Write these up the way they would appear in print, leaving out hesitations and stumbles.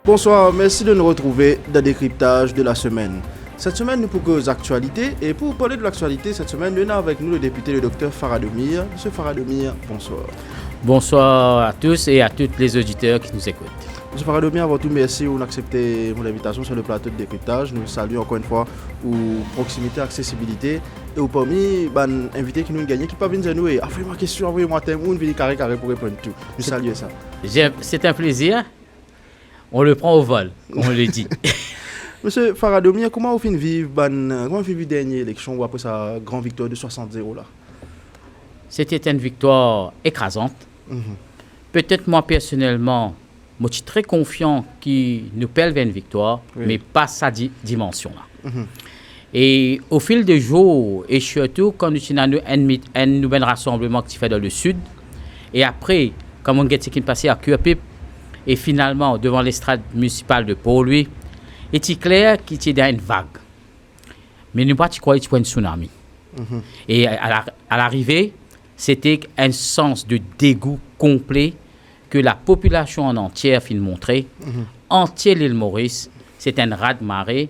Bonsoir, merci de nous retrouver dans Décryptage de la semaine. Cette semaine, nous proposons actualité et pour parler de l'actualité, cette semaine, nous avons avec nous le député, le docteur Farhad Aumeer. Monsieur Farhad Aumeer, bonsoir. Bonsoir à tous et à toutes les auditeurs qui nous écoutent. Monsieur Farhad Aumeer, avant tout, merci d'avoir accepté mon invitation sur le plateau de Décryptage. Nous saluons encore une fois pour proximité, accessibilité et au parmi les invités qui nous ont gagné, qui peuvent venir nous et envoyez-moi question, envoyez-moi thème, ou une vidéo carré pour répondre tout. Nous saluons ça. C'est un plaisir. On le prend au vol, comme on le dit. Monsieur Farhad Aumeer, comment vous finissez vivre la dernière élection ou après sa grande victoire de 60-0 là? C'était une victoire écrasante. Peut-être moi personnellement, je suis très confiant qu'il nous pèle vers une victoire, mais pas sa dimension là. Et au fil des jours, et surtout quand nous avons un nouvel rassemblement qui fait dans le sud, et après, comme on a ce qui est passé à Curpip, et finalement, devant l'estrade municipale de Pau-Louis, il est clair qu'il y a une vague. Mais nous ne croyons pas qu'il y a un tsunami. Et à l'arrivée, c'était un sens de dégoût complet que la population en entière fit montrer. Entière l'île Maurice, c'est un raz-de-marée.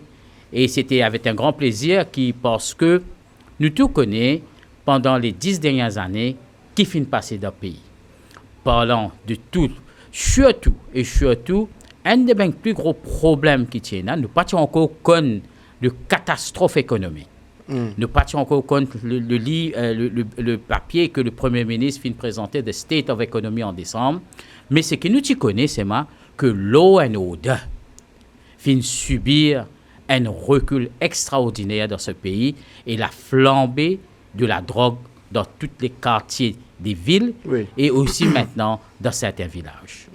Et c'était avec un grand plaisir parce que nous tous connaissons, pendant les 10 dernières années, qui finit passer dans le pays. Parlant de tout. Surtout, un des plus gros problèmes qui tient là, nous pas encore contre de catastrophe économique. Nous pas encore contre le papier que le Premier ministre vient présenter de State of Economy en décembre. Mais ce que nous connaissons, c'est que l'eau and order vient subir un recul extraordinaire dans ce pays et la flambée de la drogue dans tous les quartiers des villes et aussi maintenant dans certains villages.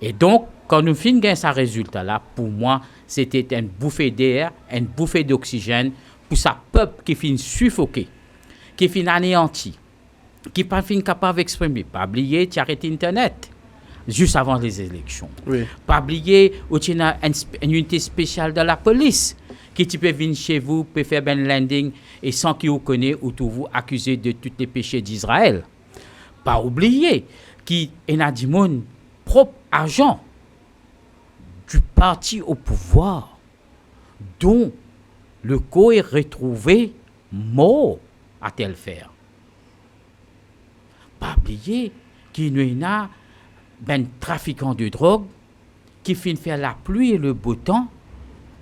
Et donc, quand nous finissons ce résultat-là, pour moi, c'était une bouffée d'air, une bouffée d'oxygène pour ce peuple qui finit suffoqué, qui finit anéanti, qui n'est pas capable d'exprimer. Pas oublier d'arrêter Internet juste avant les élections. Pas oublier qu'il y a une unité spéciale de la police qui peut venir chez vous, peut faire un landing et sans qu'il vous connaisse ou tout vous accuser de tous les péchés d'Israël. Pas oublier qu'il y a des gens propre agent du parti au pouvoir dont le corps est retrouvé mort à tel faire. Pas oublier qu'il y a un trafiquant de drogue qui finit faire la pluie et le beau temps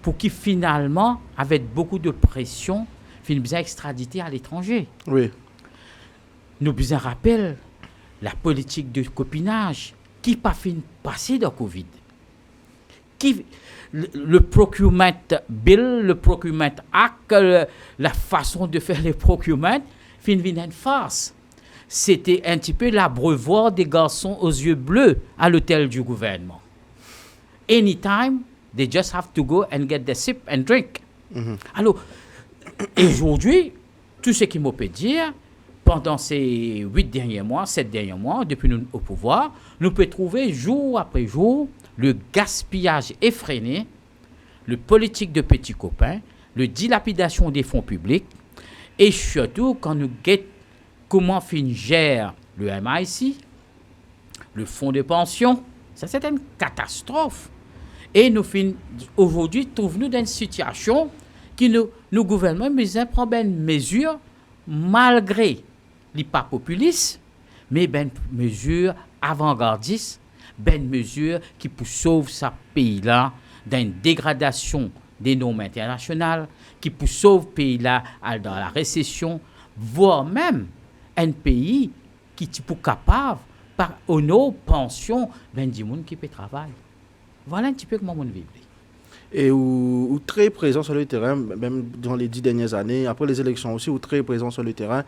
pour qui finalement, avec beaucoup de pression, finit bien extradité à l'étranger. Nous bien rappelle la politique de copinage qui pas fin passer dans Covid. Le procurement bill, le procurement act, la façon de faire les procurements, fin une farce. C'était un petit peu l'abreuvoir des garçons aux yeux bleus à l'hôtel du gouvernement. Anytime, they just have to go and get the sip and drink. Alors, aujourd'hui, tout ce qui m'a peut dire, pendant ces 7 derniers mois, depuis nous au pouvoir, nous pouvons trouver jour après jour le gaspillage effréné, le politique de petits copains, le dilapidation des fonds publics, et surtout quand nous guettons comment gère le MIC, le fonds de pension, ça c'est une catastrophe. Et nous aujourd'hui trouvons-nous dans une situation qui nous gouvernement prend une mesure malgré les pas populistes, mais une mesure avant-gardiste, une mesure qui peut sauver ce pays-là d'une dégradation des normes internationales, qui peut sauver ce pays-là dans la récession, voire même un pays qui est capable, par nos pensions, du monde qui peut travailler. Voilà un petit peu comment on vit. Et ou très présent sur le terrain, même dans les 10 dernières années, après les élections aussi, ou très présent sur le terrain.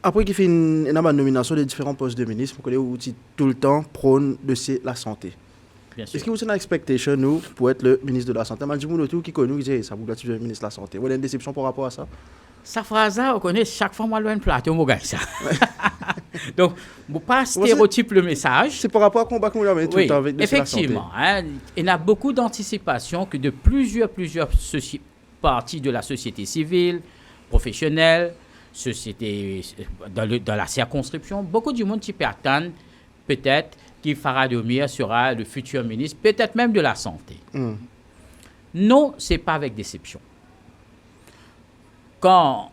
Après qu'il fait une nomination de différents postes de ministres, vous connaissez tout le temps prône de la santé. Est-ce que vous avez une expectation nous, pour être le ministre de la Santé? Je dis tout qui connaît, qui dit ça, vous êtes le ministre de la Santé. Vous avez une déception par rapport à ça? Sa phrase là, on connaît chaque fois moi loin plateau moi gagne ça. Donc, ne pas stéréotype le message. C'est par rapport à combat qu'on a tout le temps avec effectivement, il y a beaucoup d'anticipation que de plusieurs parties de la société civile, professionnelle, société dans la circonscription, beaucoup du monde qui peut attendre peut-être que Farhad Aumeer sera le futur ministre, peut-être même de la santé. Non, ce n'est pas avec déception. Quand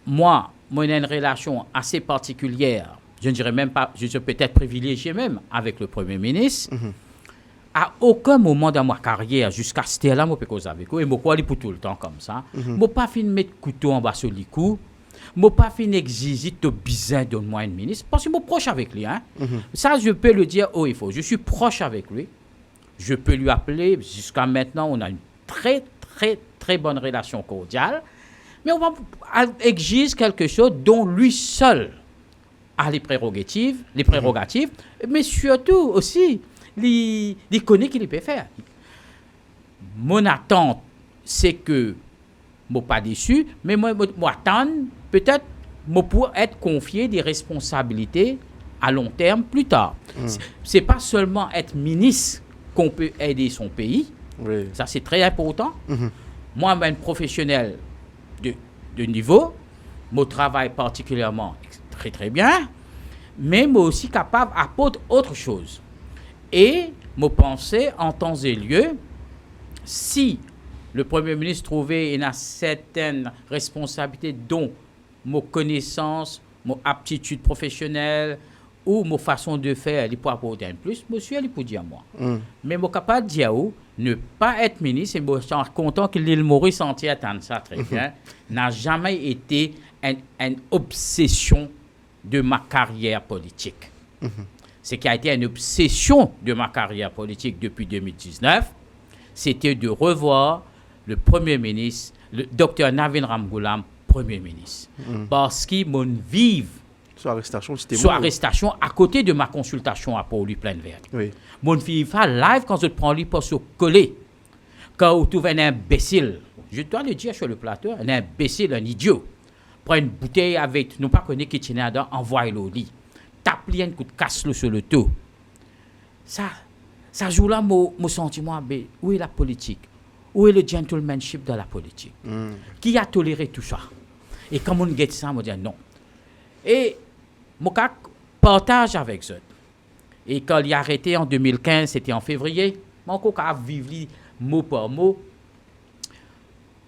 moi j'ai une relation assez particulière, je ne dirais même pas, je suis peut-être privilégié même avec le Premier ministre, à aucun moment dans ma carrière, jusqu'à ce là, je peux causer avec vous, et je peux aller pour tout le temps comme ça. Je ne peux pas mettre couteau en bas sur le cou, je ne peux pas exiger de Bizin donne-moi un ministre, parce que je suis proche avec lui. Ça, je peux le dire haut et fort. Je suis proche avec lui. Je peux lui appeler. Jusqu'à maintenant, on a une très, très, très bonne relation cordiale. Mais on va exiger quelque chose dont lui seul a les prérogatives, mais surtout aussi, il connaît qu'il peut faire. Mon attente, c'est que je ne suis pas déçu, mais moi attends peut-être pour être confié des responsabilités à long terme plus tard. Ce n'est pas seulement être ministre qu'on peut aider son pays. Oui. Ça, c'est très important. Moi, un professionnel de niveau, mon travail particulièrement très très bien, mais moi aussi capable d'apporter autre chose. Et me penser en temps et lieu, si le Premier ministre trouvait une certaine responsabilité dont mes connaissances, mon aptitude professionnelle ou ma façon de faire, il peut apporter un plus, monsieur, il peut dire moi. Mais je suis capable de dire ne pas être ministre, et je suis content que l'île Maurice entière attende ça très bien, n'a jamais été une obsession de ma carrière politique. Ce qui a été une obsession de ma carrière politique depuis 2019, c'était de revoir le Premier ministre, le docteur Navin Ramgoolam, Premier ministre. Parce qu'il m'a vive sur arrestation à côté de ma consultation à pour lui plein verte. Oui. Mon fille fait live quand je prends lui pour se coller. Quand on trouve un imbécile, je dois le dire sur le plateau, un imbécile, un idiot, prend une bouteille avec, nous pas connaît qui tient dedans, envoie-le au lit. Tape lui un coup de casse sur le dos. Ça joue là mon sentiment, où est la politique? Où est le gentlemanship de la politique? Qui a toléré tout ça? Et quand on get ça, on dit non. Et mon cas partage avec eux. Et quand il a arrêté en 2015, c'était en février, mon cas vivre mot par mot.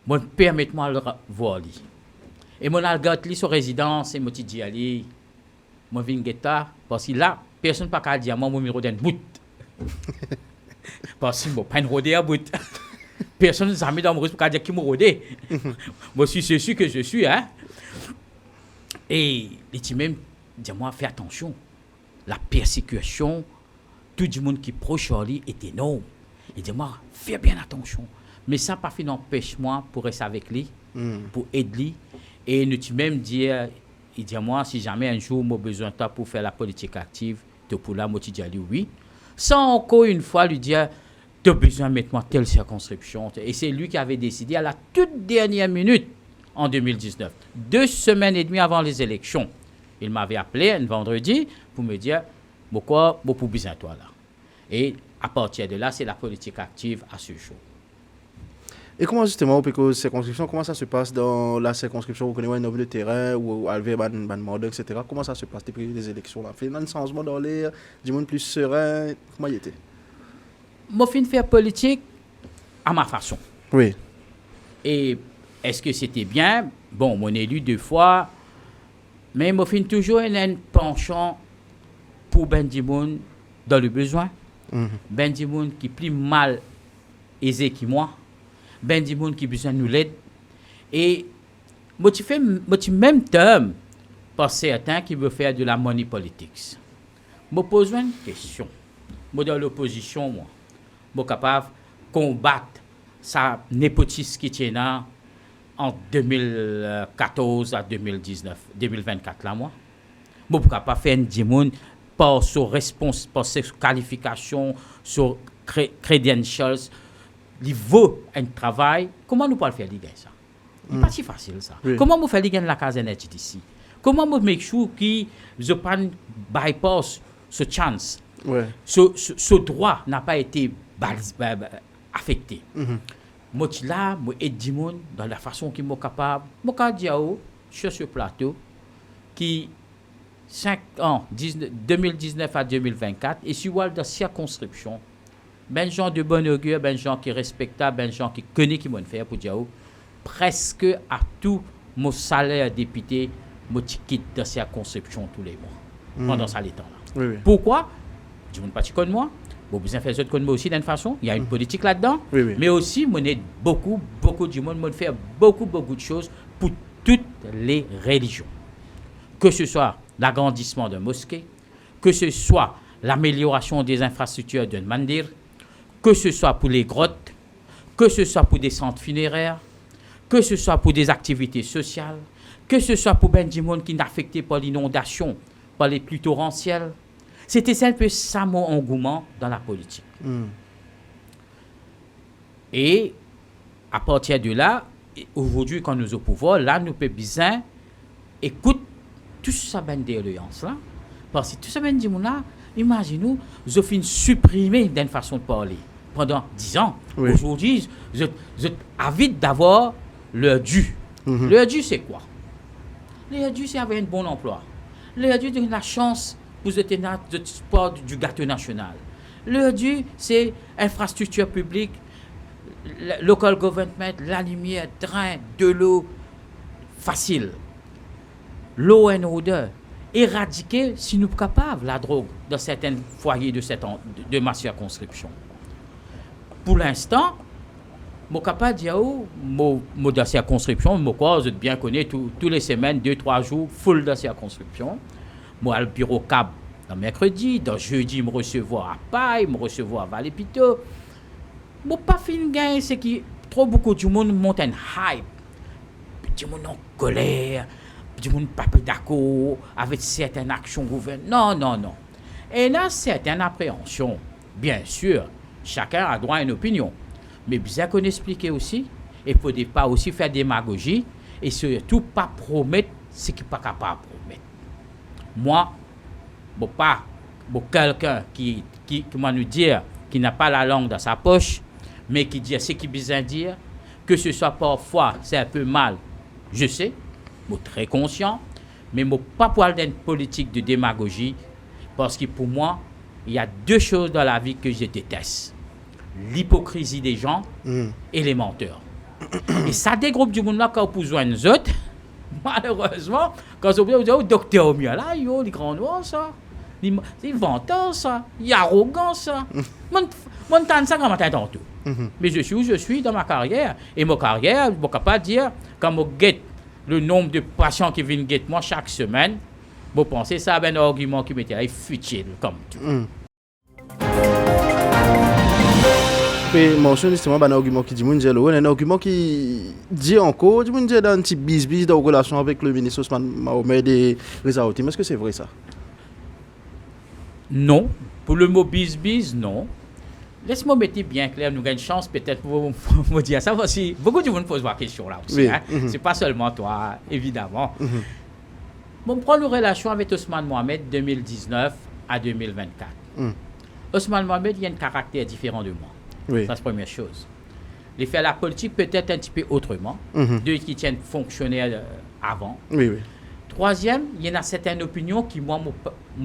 Moi, permettez-moi de le voir. Et mon algate sur résidence, et moi, je dis allez, moi, je viens guetta, parce que là, personne n'a pas dire moi, mon numéro d'un bout. Parce que je n'ai pas une rodée à bout. Personne ne s'est mis dans mon risque pour dire qui m'a rodé. Moi, je suis sûr que je suis, hein. Et il dit même, dis-moi, fais attention. La persécution, tout le monde qui est proche de lui est énorme. Il dit, moi, fais bien attention. Mais ça, pas fait n'empêche-moi pour rester avec lui, pour aider lui. Et il dit même dire, il dit, moi, si jamais un jour, j'ai besoin de toi pour faire la politique active, de pour là, moi, je dis, oui. Sans encore une fois lui dire, tu as besoin de mettre moi telle circonscription. Et c'est lui qui avait décidé à la toute dernière minute, en 2019, 2 semaines et demie avant les élections. Il m'avait appelé un vendredi pour me dire pourquoi pour Bizin toi là. Et à partir de là, c'est la politique active à ce jour. Et comment justement, circonscription, comment ça se passe dans la circonscription? Vous connaissez un homme de terrain ou Alvé, Ban, etc. Comment ça se passe depuis les élections là? Fait un changement dans l'air, du monde plus serein. Comment il était? Moi, je faire politique à ma façon. Oui. Et est-ce que c'était bien? Bon, mon élu 2 fois, mais je fin toujours un penchant pour ben du monde dans le besoin. Ben du monde qui est plus mal aisé que moi. Ben du monde qui a besoin de nous l'aide. Et moi, tu fais même terme par certains qui veulent faire de la money politics. Je me pose une question. Moi, dans l'opposition, moi, je suis capable de combattre sa népotisme qui tient là en 2014 à 2024 là moi pourquoi pas faire un démon par sa réponse par ses qualifications sur credentials il vaut un travail comment nous pas le faire ça C'est pas si facile ça. Oui. Comment vous faites gagner la casernette ici? Comment vous make sure que je pas bypass ce chance? Ouais. Ce droit n'a pas été affecté. Moi, là, moi, aide du monde dans la façon qui est capable. Moi, quand je dis sur ce plateau, qui 5 ans, 2019 à 2024, et si vous avez de circonscription, ben gens de bon augure, ben gens qui respectables, ben gens qui connaissent qui vont faire pour dire presque à tout mon salaire député, moi quitte de circonscription tous les mois pendant ça les temps là. Oui, oui. Pourquoi? Je ne pas de moi. Bon, vous avez fait ça de moi aussi d'une façon. Il y a une politique là-dedans. Oui, oui. Mais aussi, on aide beaucoup du monde, on fait beaucoup de choses pour toutes les religions. Que ce soit l'agrandissement de mosquées, que ce soit l'amélioration des infrastructures d'un mandir, que ce soit pour les grottes, que ce soit pour des centres funéraires, que ce soit pour des activités sociales, que ce soit pour ben du monde qui est affecté par l'inondation, par les pluies torrentielles. C'était un peu ça mon engouement dans la politique. Et à partir de là, aujourd'hui, quand nous sommes au pouvoir, là, nous pouvons bien écouter tout ça ben d'alliance là. Parce que tout ça ben dit là, imaginez-nous, je finis supprimer d'une façon de parler pendant 10 ans. Oui. Aujourd'hui, je avide d'avoir leur dû. Leur dû, c'est quoi? Leur dû, c'est avoir un bon emploi. Leur dû, c'est la chance pour être sport du gâteau national. Leur dû, c'est infrastructure publique, local government, la lumière, train, de l'eau, facile. Law and order. Éradiquer, si nous sommes capables, la drogue dans certains foyers de ma circonscription. Pour l'instant, je suis capable de dire, dans la circonscription, je bien connais tous les semaines, 2-3 jours, full de la circonscription. Moi, le bureau CAB, dans mercredi, dans jeudi, je me recevoir à Paille, je me recevoir à Vallée-Pito. Je n'ai pas fini de gagner, c'est que trop beaucoup de monde monte un hype. Du monde en colère, du monde pas d'accord avec certaines actions gouvernementales. Non. Et là, certaines appréhensions. Bien sûr, chacun a droit à une opinion. Mais bien qu'on explique aussi, il ne faut pas aussi faire démagogie et surtout pas promettre ce qu'il n'est pas capable de promettre. Moi, quelqu'un qui m'a nous dire qui n'a pas la langue dans sa poche, mais qui dit ce qu'il besoin dire, que ce soit parfois c'est un peu mal, je sais, je suis très conscient, mais je ne pas parler d'une politique de démagogie, parce que pour moi, il y a 2 choses dans la vie que je déteste. L'hypocrisie des gens et les menteurs. Et ça dégroupe du monde là quand vous joignez nous autres. Malheureusement, quand vous dites docteur Aumeer là, il est grand noir ça. Il vanteur ça. Il est arrogant ça. Mon temps ça quand matin tantôt. Mais je suis où je suis dans ma carrière. Et ma carrière, je ne peux pas dire, quand je guette le nombre de patients qui viennent guetter moi chaque semaine, je pense que ça a un argument qui m'était là, futile comme tout. Mais mentionne justement un argument qui dit un argument qui dit encore dans un petit bis dans relation avec le ministre Osman Mahomed et Reza Uteem. Est-ce que c'est vrai ça? Non. Pour le mot bis, non. Laisse-moi mettre bien clair, nous avons une chance peut-être pour vous dire ça aussi. Beaucoup de monde pose la question là aussi. Oui. Hein? C'est pas seulement toi, évidemment. Bon, prends la relation avec Osman Mahomed 2019 à 2024. Osman Mahomed, il y a un caractère différent de moi. Oui. Ça, c'est la première chose. Il fait la politique peut-être un petit peu autrement. Deux qui tiennent fonctionnaire avant. Oui. Troisième, il y en a certaines opinions qui, moi,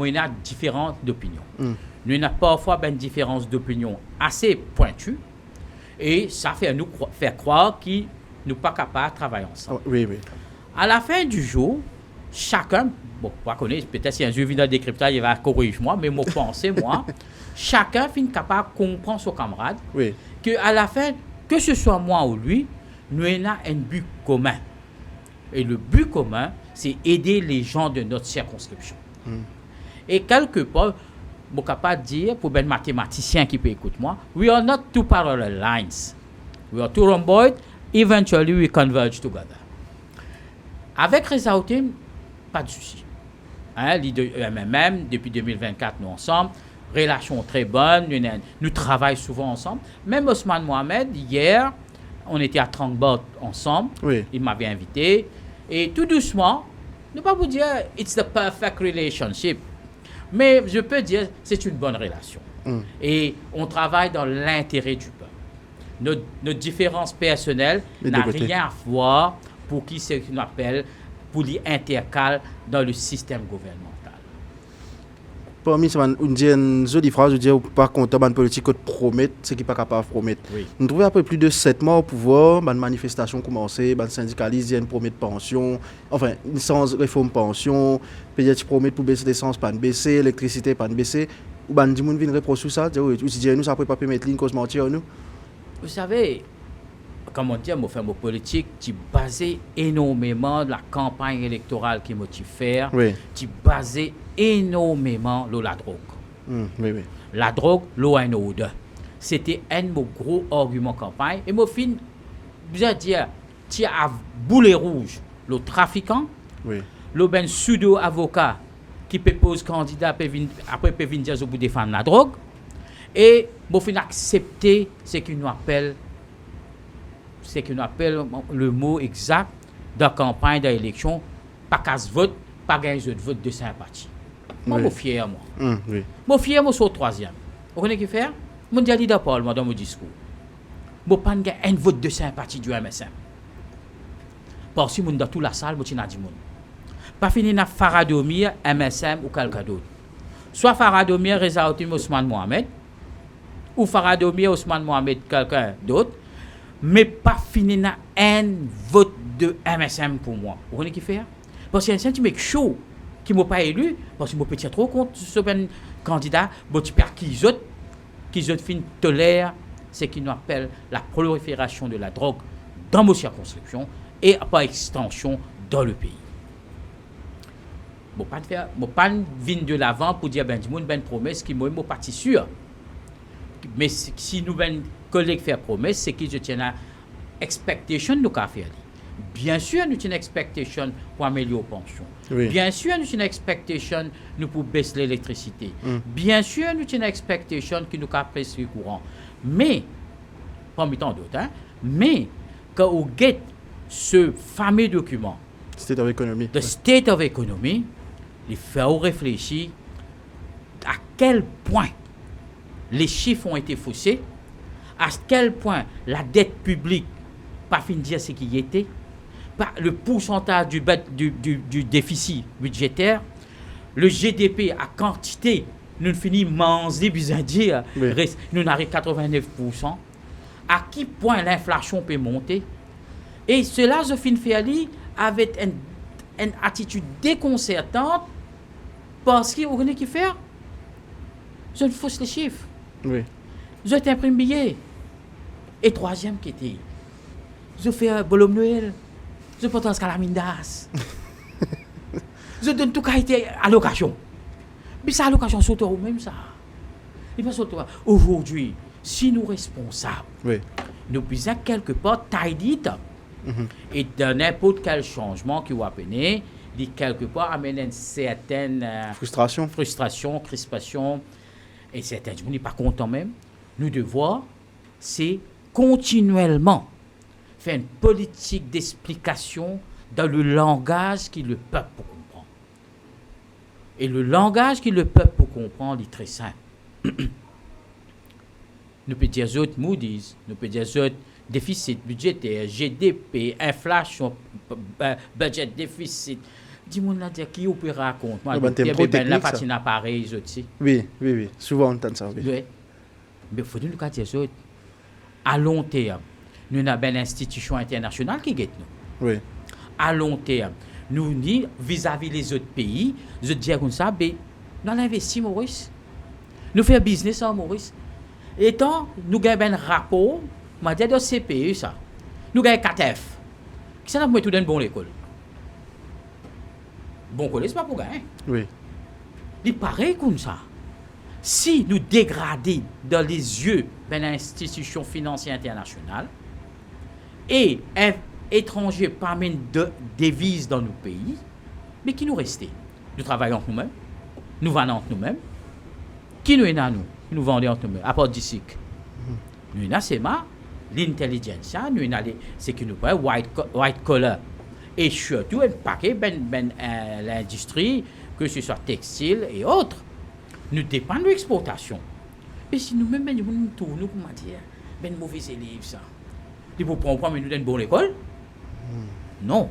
il y a différentes opinions. Nous avons parfois une différence d'opinion assez pointue. Et ça fait nous faire croire qu'ils ne sont pas capables de travailler ensemble. Oui. À la fin du jour, chacun, pas connaître, peut-être si un jour vient dans Décryptage, il va corriger moi, mais moi, pensez, moi, chacun finit capable de comprendre son camarade. Oui. Qu'à la fin, que ce soit moi ou lui, nous avons un but commun. Et le but commun, c'est aider les gens de notre circonscription. Et quelque part, je suis capable de dire, pour un mathématicien qui peut écouter moi, we are not two parallel lines. We are two rhomboids, eventually we converge together. Avec Reza Uteem, pas de souci. Leader MMM, depuis 2024, nous ensemble, relation très bonne, nous travaillons souvent ensemble. Même Osman Mahomed, hier, on était à Trangbot ensemble. Oui. Il m'avait invité. Et tout doucement, ne pas vous dire it's the perfect relationship, mais je peux dire c'est une bonne relation. Et on travaille dans l'intérêt du peuple. Nos différences personnelles n'ont rien à voir pour qui c'est qu'on appelle pour les intercales dans le système gouvernemental. Parmi une jolie phrase, je dis pas content de politique que promettre ce qui n'est pas capable de promettre. Oui. Nous trouvons après plus de 7 mois au pouvoir, une manifestation commencée, les syndicalistes viennent promettre pension, enfin, sans réforme pension, peut-être promettre pour baisser l'essence, pas de baisser, l'électricité, pas de baisser. Ou bien, des gens viennent répondre sur ça, dire, ou si nous, ça ne peut pas permettre ligne cause mentir, nous. Vous savez, comment dire, mon frère, mon politique, qui basait énormément de la campagne électorale qui m'a fait, Oui. qui basait énormément sur la drogue. Oui, oui. La drogue, l'eau a une odeur. C'était un de mes gros arguments campagne. Et mon fin, je dire, tu as boulet rouge, le trafiquant, Oui. le ben pseudo-avocat qui peut poser candidat après peut venir dire au bout défendre la drogue. Et mon fin accepter ce qu'on appelle le mot exact de la campagne d'élection, pas casse vote, pas gagner de vote de sympathie. Moi, je suis fier, moi. Oui. Je suis fier, moi, sur le troisième. Vous connaissez ce qu'il fait? Je dis d'abord, dans mon discours. Je n'ai pas un vote de sympathie du MSM. Parce que dans toute la salle, je n'ai pas dit. Pas fini na Farhad Aumeer, MSM ou quelqu'un d'autre. Soit Farhad Aumeer, Reza Uteem, Osman Mahomed, ou Farhad Aumeer, Osman Mahomed, quelqu'un d'autre, mais pas fini na un vote de MSM pour moi. Vous connaissez ce qu'il fait? Parce qu'il y a un sentiment chaud qui ne m'a pas élu, parce que je me trop contre ce candidat, je perds qu'ils autres fin tolèrent ce qu'ils appellent la prolifération de la drogue dans nos circonscriptions et par extension dans le pays. Je ne pas venir de l'avant pour dire ben une promesse qui m'a pas sûr. Mais si nous ben collègues faire promesse, c'est que je tiens à expectation nous qu'a faire. Bien sûr, nous avons une expectation pour améliorer la pension. Oui. Bien sûr, nous avons une expectation pour baisser l'électricité. Bien sûr, nous avons une expectation qui nous a pris le courant. Mais, parmi tant d'autres, mais quand on get ce fameux document, State of Economy. The State of Economy, il fait réfléchir à quel point les chiffres ont été faussés, à quel point la dette publique, pas fin de dire ce qu'il y était, le pourcentage du déficit budgétaire, le GDP à quantité, nous finissons manger, Bizin dire, nous n'avons 89%, à quel point l'inflation peut monter. Et cela, je finis faire avec une attitude déconcertante parce que vous connaissez qui faire? Je ne fausse les chiffres. Oui. Je t'imprime billet. Et troisième qui était, je fais un bonhomme Noël. Je porte un scalamindas. Je donne tout qualité à l'occasion. Mais ça, à l'occasion, saute au même ça. Il va sauter. Aujourd'hui, si nous responsables, nous puissions quelque part tidy it up. Et dans n'importe quel changement qui va venir, il quelque part amène une certaine frustration, crispation, et certains gens n'est pas content même. Nous devons, c'est continuellement faire une politique d'explication dans le langage que le peuple comprend. Et le langage que le peuple comprend, il est très simple. Nous pouvons dire autres Moody's, nous pouvons dire autres déficit budgétaire, GDP, inflation, budget déficit. Dis-moi là qui peut raconter. Moi, la partie n'a pas réussi. Oui. Souvent on entend ça. Oui. Mais il faut nous dire ça. À long terme, nous avons une institution internationale qui guette nous. Oui. À long terme, nous disons vis-à-vis les autres pays, je dis comme ça, nous investissons Maurice. Nous faisons business en Maurice. Et tant nous avons un rapport, je dis de CPE ça. Nous avons 4F. Qui ça nous tout dans une bonne école. Bon école, ce n'est pas pour gagner. Oui. Il paraît comme ça. Si nous dégradons dans les yeux d'une institution financière internationale et un étranger parmi de devises dans nos pays, mais qui nous reste? Nous travaillons entre nous-mêmes, nous vendons entre nous-mêmes. Qui nous est à nous? Nous vendons entre nous-mêmes, à part d'ici. Nous est à CEMA, l'intelligence, c'est que nous voyons white collar. Et surtout, un paquet l'industrie, que ce soit textile et autres, nous dépendons de l'exportation. Et si nous-mêmes, nous tournons, comment dire, mauvais élèves, ça. Ils vous prennent pas, mais nous donnons une bonne école? Non.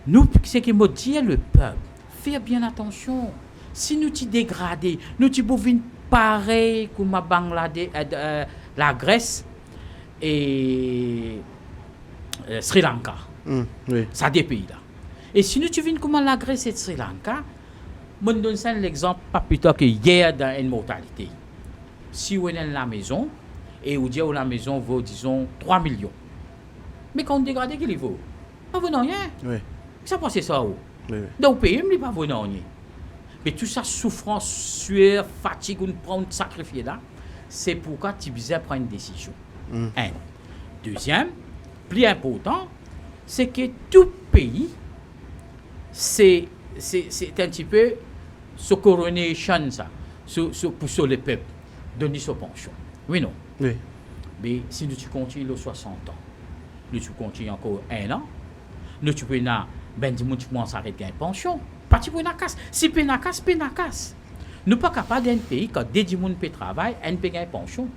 Nous, ce qui me dit le peuple, faire bien attention. Si nous t'y dégradons, nous t'y pouvons pareil comme à Bangladesh, la Grèce et Sri Lanka. Oui. Ça des pays là. Et si nous tu viens comme la Grèce et Sri Lanka, je donne ça l'exemple pas plus tard que hier dans une mortalité. Si vous êtes dans la maison et vous dites que la maison vaut disons 3 millions. Mais quand on dégrade qu'il vaut, pas vaut rien. Oui. Ça passe ça où? Oui. Donc le pays il pas vaut rien. Mais tout ça souffrance, sueur, fatigue, on prend sacrifier là, c'est pourquoi tu Bizin prend une décision. Un. Deuxième, plus important, c'est que tout pays, c'est un petit peu ce coronation, ça, pour le peuple, donner sa pension. Oui, non? Oui. Mais si nous continuons 60 ans, nous continuons encore 1 an, nous tu peux s'arrêter une pension. Pas tu peux na casse. Si tu na casse, tu na casse. Nous pas capable d'un pays quand des gens peut travailler, un peut gagner pension.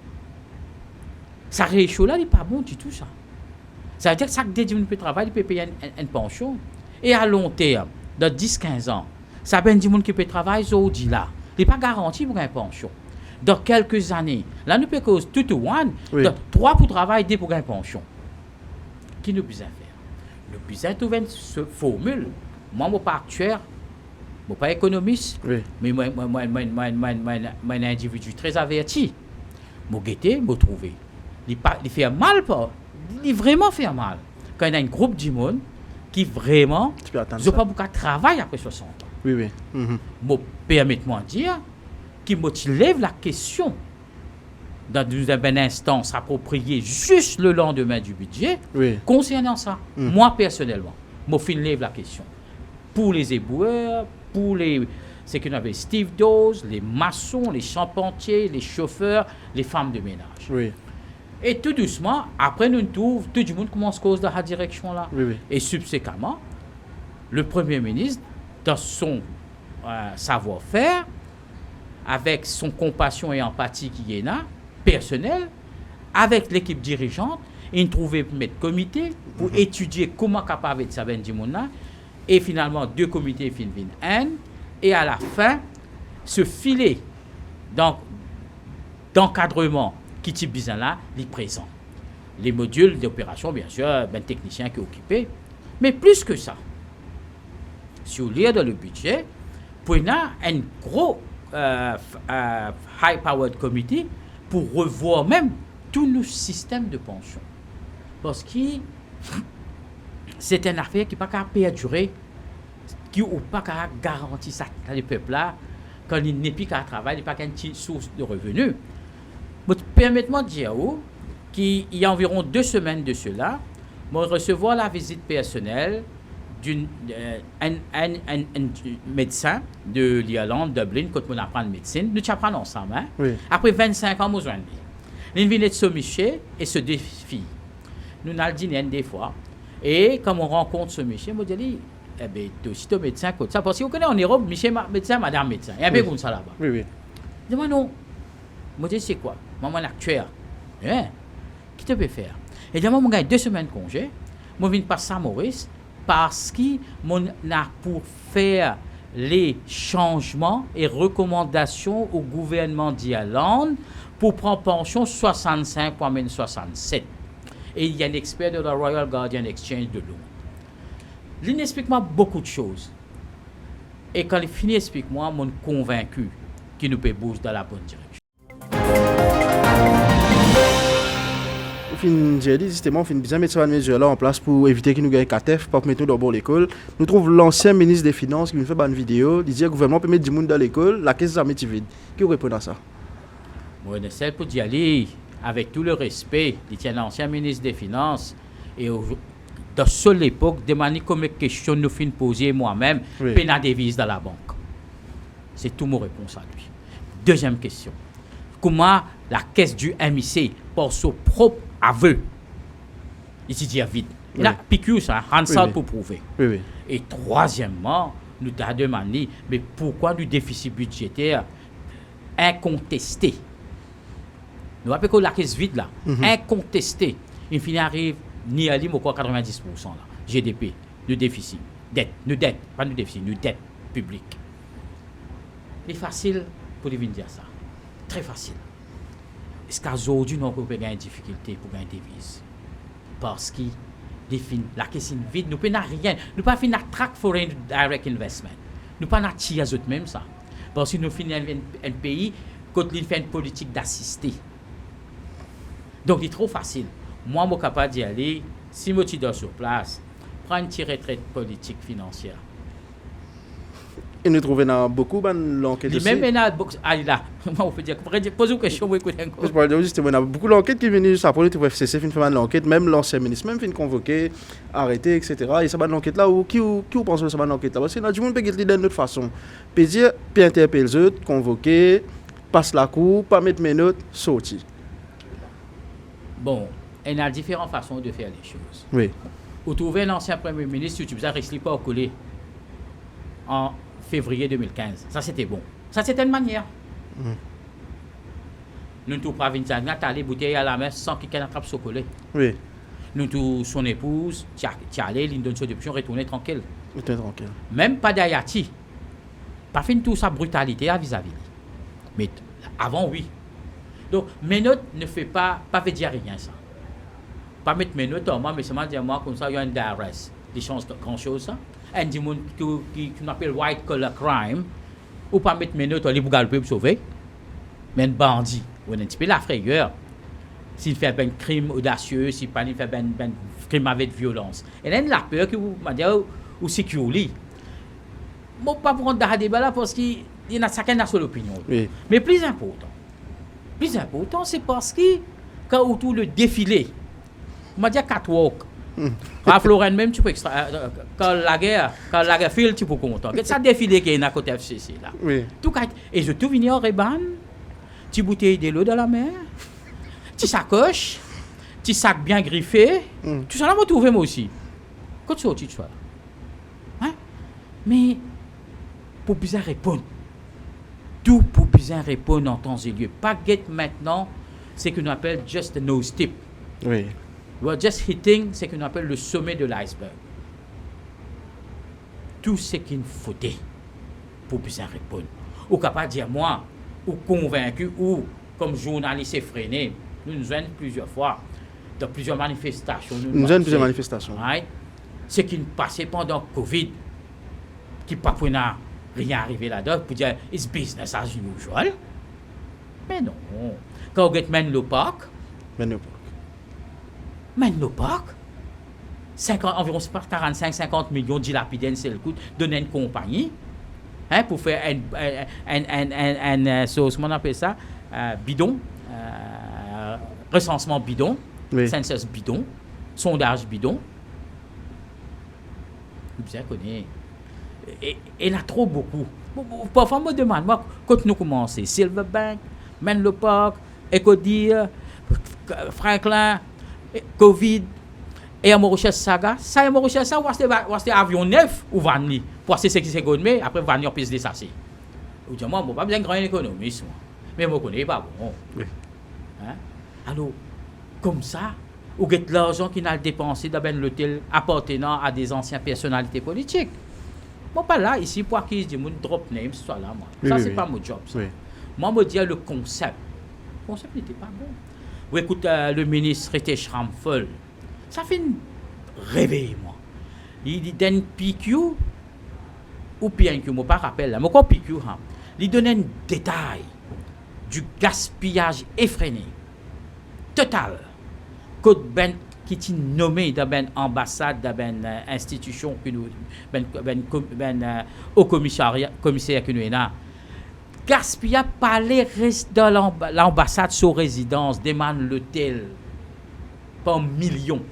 Ça réchaud là, il pas bon du tout ça. Ça veut dire que chaque des gens peut travailler, il peut payer une pension. Et à long terme, dans 10-15 ans, ça ben des gens qui peut travailler aujourd'hui là, il pas garanti pour une pension. Dans quelques années, là nous peut cause tout ou one, Oui. 3 pour travailler, 2 pour une pension. Qui nous besoin faire? Nous besoin trouver une formule. Moi, je ne suis pas actuaire, je ne suis pas économiste, Oui. mais moi, un individu très averti. Je guetter, je trouver. Il fait mal, il vraiment fait mal. Quand il y a un groupe de monde qui vraiment, Tu peux attendre je ne ça. pas beaucoup travailler après 60 ans. Oui, oui. Mhm. Permettez-moi de dire qu'il me lève la question dans une instance appropriée juste le lendemain du budget Oui. concernant ça. Moi, personnellement, je lève la question. Pour les éboueurs, pour les... C'est qu'on avait Steve Dawes, les maçons, les charpentiers, les chauffeurs, les femmes de ménage. Oui. Et tout doucement, après nous trouvons, tout le monde commence à cause dans la direction là. Oui, oui. Et subséquemment, le Premier ministre, dans son savoir-faire, avec son compassion et empathie qui est là, personnel, avec l'équipe dirigeante, il trouvait mettre comité pour étudier comment capable de savoir du monde là. Et finalement, 2 comités viennent un. Et à la fin, ce filet d'encadrement qui type Bizin là, il est présent. Les modules d'opération, bien sûr, ben technicien qui est occupé. Mais plus que ça, si vous lisez dans le budget, pour y a un gros high-powered committee pour revoir même tous nos systèmes de pension. Parce que c'est une affaire qui n'est pas capable de perdurer, qui n'est pas capable de garantir ça à les peuples là, quand il n'est plus qu'à travailler, il n'est pas qu'une source de revenus. Permettez-moi de dire qu'il y a environ 2 semaines de cela, je recevoir la visite personnelle d'un médecin de l'Irlande, Dublin, quand on apprend la médecine. Nous apprenons ensemble. Hein? Oui. Après 25 ans, nous avons dit. Nous venons de se micher et se défie. Nous allons dîner des fois. Et quand on rencontre ce monsieur, on dit, eh bien, tu es aussi ton médecin comme ça. Parce qu'on connaît en Europe, monsieur médecin, madame médecin. Il y a un peu comme ça là-bas. Oui, oui. Je dis, non. Je dis, c'est quoi? Maman l'actuaire. Hein? Qui te peut faire? Et je dis, gagne 2 semaines de congé. Je viens passer à Maurice parce qu'on a pour faire les changements et recommandations au gouvernement d'Irlande pour prendre pension 65,67. Et il y a un expert de la Royal Guardian Exchange de Londres. Il explique-moi beaucoup de choses. Et quand il finit explique-moi, je suis convaincu qu'il nous peut bouger dans la bonne direction. J'ai dit justement, on bien mettre ces mesures là en place pour éviter qu'il nous gagne 4F, pas mettre nous dans l'école. Nous trouvons l'ancien ministre des Finances qui nous fait une vidéo, il dit que le gouvernement peut mettre du monde dans l'école, la caisse est vide. Qui répond à ça? Moi, je sais pour y aller, avec tout le respect, il tient l'ancien ministre des Finances, et dans cette époque, de manière comme question nous fin poser moi-même, Oui. peine à devise dans la banque. C'est tout mon réponse à lui. Deuxième question. Comment la caisse du MIC, par son propre aveu. Ici, dire vite. Il a piqué ça, Hansard pour prouver. Et troisièmement, nous avons demandé, mais pourquoi du déficit budgétaire incontesté? Nous appelons la caisse vide là, incontesté. Il finit arrive ni à l'île, 90% là, GDP, de déficit, dette, pas de déficit, de dette publique. C'est facile pour lui dire ça. Très facile. Est-ce qu'aujourd'hui, nous avons une difficulté pour gagner des devises? Parce que la question vide, nous ne pouvons rien. Nous ne pouvons pas faire track foreign direct investment. Nous ne pouvons pas tirer aux autres même ça. Parce que nous finissons un pays quand il fait une politique d'assister. Donc, c'est trop facile. Moi, je suis capable d'y aller. Si je suis sur place, prendre une petite retraite politique financière. Et nous trouvons beaucoup d'enquêtes aussi. Même beaucoup. Allez là, on peut dire, posez une question, vous écoutez encore. Je parle justement, il y a beaucoup d'enquêtes qui viennent juste après le FCC, fin de l'enquête, même l'ancien ministre, même fin convoqué, arrêté, etc. Et ça va de l'enquête là, qui pense que ça va de l'enquête là? Parce que tout le monde peut l'idée d'une autre façon. Peut dire, peut interpeller les autres, convoquer, passe la cour, pas mettre mes notes, sortir. Bon, il y a différentes façons de faire les choses. Oui. Vous trouvez l'ancien Premier ministre, tu ne risques pas au coller en février 2015. Ça, c'était bon. Ça, c'était une manière. Nous tous pas venir aller bouteille à la messe sans qu'il attrape ce collet. Oui. Nous tous son épouse, tu allé, il donne son députation, retourner tranquille. Tranquille. Même pas d'Ayati. Pas fin tout sa brutalité à vis-à-vis. Mais avant, oui. Donc, mes notes ne fait pas veut dire rien, ça. Pas mettre mes notes en moi, mais seulement dire moi, comme ça, il y a une DRS. Des chances de grand-chose, ça. Un des gens qui appelle white collar crime, ou pas mettre mes notes en libre pour sauver. Mais un bandit, ou un petit peu la frayeur. S'il fait un crime audacieux, s'il fait un crime avec violence. Et là, la peur que vous m'avez dit, ou sécurité. Bon, pas pour rendre débat là, parce qu'il y a chacun a son opinion. Oui. Mais plus important, c'est parce que quand autour le défilé, on m'a dit catwalk. À Florence même, tu peux quand la guerre file, tu peux compter. Ça défilé qui est à côté FCC là. Oui. Tout et je tout venu en reban, tu bouteille de l'eau dans la mer, tu sacoche, tu sac bien griffé, tout ça là me trouver moi aussi. Quand tu sortis tu vois. Hein? Mais pour bien répondre. Tout pour bien répondre en temps et lieu. Pas get maintenant, c'est ce qu'on appelle just a nose tip. Oui. Well, just hitting, c'est ce qu'on appelle le sommet de l'iceberg. Tout ce qu'il faudrait pour bien répondre. Ou capable de dire, moi, ou convaincu, ou comme journaliste effréné, nous venons plusieurs fois dans plusieurs manifestations. Nous venons plusieurs manifestations. Right? Ce qui passait pendant Covid, qui pas pour rien arrivé là-dedans, pour dire, it's business as usual. Mais non. Quand on mène le parc, environ 45-50 millions dilapidés, c'est le coût, donner une compagnie, hein, pour faire comment on appelle ça, bidon, recensement bidon, census bidon, sondage bidon. Vous connaissez. Et il y en a trop beaucoup. Parfois, je me demande, moi, quand nous commençons, Silverbank, Menlo Park, Ecodir, Franklin, Covid, et à Mauritius Saga, ça est Mauritius Saga, c'est avion neuf ou vanni, pour c'est ce qui s'est gommé, après vanni en piste de ça. Ou dire, moi, je n'ai pas besoin de grand économiste, mais je ne connais pas bon. Oui. Hein? Alors, comme ça, ou get l'argent qu'il a dépensé dans l'hôtel appartenant à des anciennes personnalités politiques. Moi, pas là, ici, pour qu'ils disent, drop names, soit là, moi. Ça, c'est pas mon job. Ça. Oui. Moi, je dis le concept. Le concept n'était pas bon. Ou écoute, le ministre était chramfol. Ça fait une réveil, moi. Il dit, d'un PQ, ou PQ, je ne me rappelle là, mais quoi PQ, hein? Il donne un détail du gaspillage effréné, total, qui est nommé dans une ambassade, dans une institution, au commissaire que nous avons. Gaspillage par les restes de l'ambassade sur résidence, demande l'hôtel, par millions.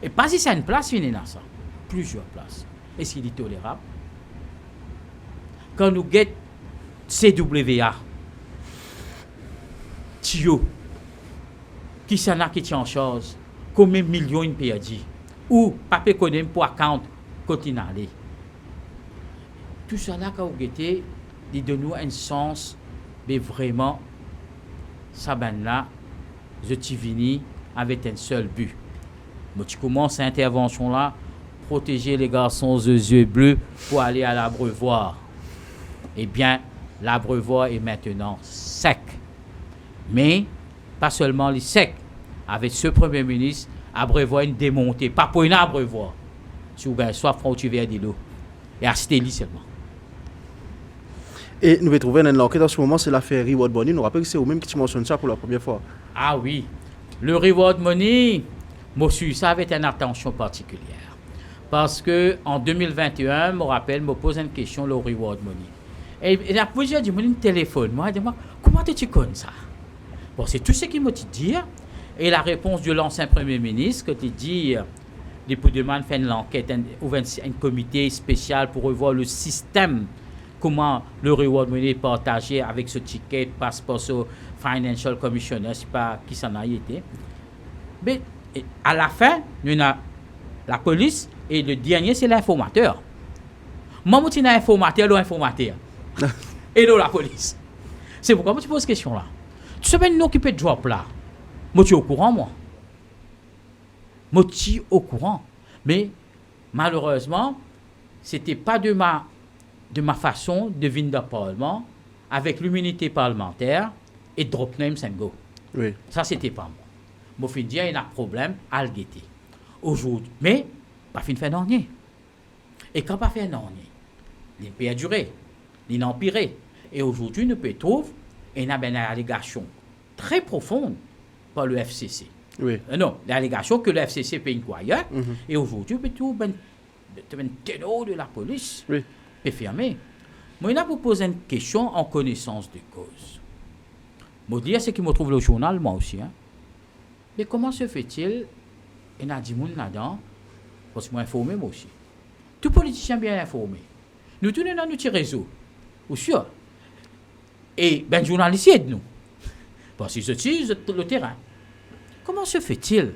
Et pas si c'est une place, il y a ça. Plusieurs places. Est-ce qu'il est tolérable? Quand nous guettons CWA, Tio, qui s'en a qui tient en charge, combien de millions il perdu, ou pas connaître pour account côté aller. Tout cela quand vous guettez, il donne nous un sens, mais vraiment, ça ben là, je suis venu avec un seul but. Moi, tu commences cette intervention là, protéger les garçons aux yeux bleus pour aller à l'abreuvoir. Eh bien, l'abreuvoir est maintenant sec. Mais, pas seulement les secs. Avec ce Premier ministre, l'abreuvoir est démonté. Pas pour une abreuvoir. Si vous avez soif, tu viens de l'eau. Et à Stélie seulement. Et nous avons trouvé une enquête en ce moment, c'est l'affaire Reward Money. Nous rappelons que c'est vous-même qui tu mentionnes ça pour la première fois. Ah oui. Le Reward Money, moi, ça avec une attention particulière. Parce qu'en 2021, je me rappelle, je me pose une question, le Reward Money. Et la plusieurs du monde téléphone, moi, dis-moi, comment tu connais ça? Bon, c'est tout ce qu'il m'a dit. Et la réponse de l'ancien Premier ministre, que tu dis, les Poudeman fait une enquête, ouvre un comité spécial pour revoir le système, comment le Reward Money est partagé avec ce ticket, passeport au Financial Commissioner, c'est pas qui s'en a été. Mais à la fin, il y a la police et le dernier, c'est l'informateur. Moi, je suis un informateur ou informateur. Et là, la police. C'est pourquoi moi, tu poses cette question-là. Tu sais bien, nous qui peut drop là. Moi, tu es au courant, moi. Moi, tu es au courant. Mais, malheureusement, ce n'était pas de ma façon de venir dans le Parlement avec l'immunité parlementaire et drop name and go. Oui. Ça, c'était pas moi. Moi, je dis, il y a un problème à le guetter. Aujourd'hui. Mais, pas fin de faire dernier. Et quand pas faire dernier, il peut durer, il empiré. Et aujourd'hui, nous peut trouver une allégation très profonde par le FCC. Oui. Non, l'allégation que le FCC paye quoi. Et aujourd'hui, peut trouver un ténor de la police. Oui. Est fermé. Moi, il a vous poser une question en connaissance de cause. Moi, dire ce qui me trouve le journal, moi aussi. Hein. Mais comment se fait-il, il y a des gens là-dedans, parce que moi informé, moi aussi. Tout politicien bien informé. Nous tournons dans notre réseau, ou sûr. Et ben journaliste aide nous. Parce que c'est le terrain. Comment se fait-il,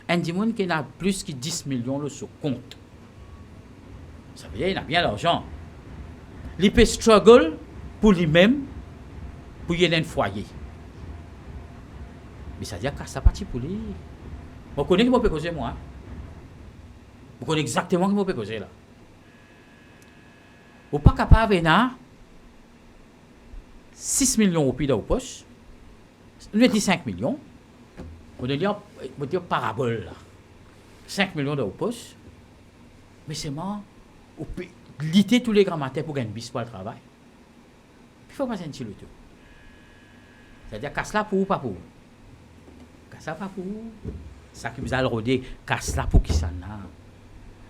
un monde qui a plus que 10 millions sur son compte? Ça veut dire qu'il a bien l'argent. Il peut struggle pour lui-même, pour y aller un foyer. Mais ça veut dire que ça partit pour lui. Je connais qui m'a causer moi. Je connais exactement qui m'a causer là. Vous n'êtes pas capable de 6 millions au pays dans vos poches. Nous dit 5 millions. On va dire parabole là. 5 millions dans vos poches. Mais c'est moi. On peut lutter tous les grands matins pour gagner un bis pour le travail. Il faut pas sentir le tout. C'est-à-dire, casse-la pour ou pas pour. Casse-la pas pour. Ça qui vous a le rodé, casse-la pour qui s'en a.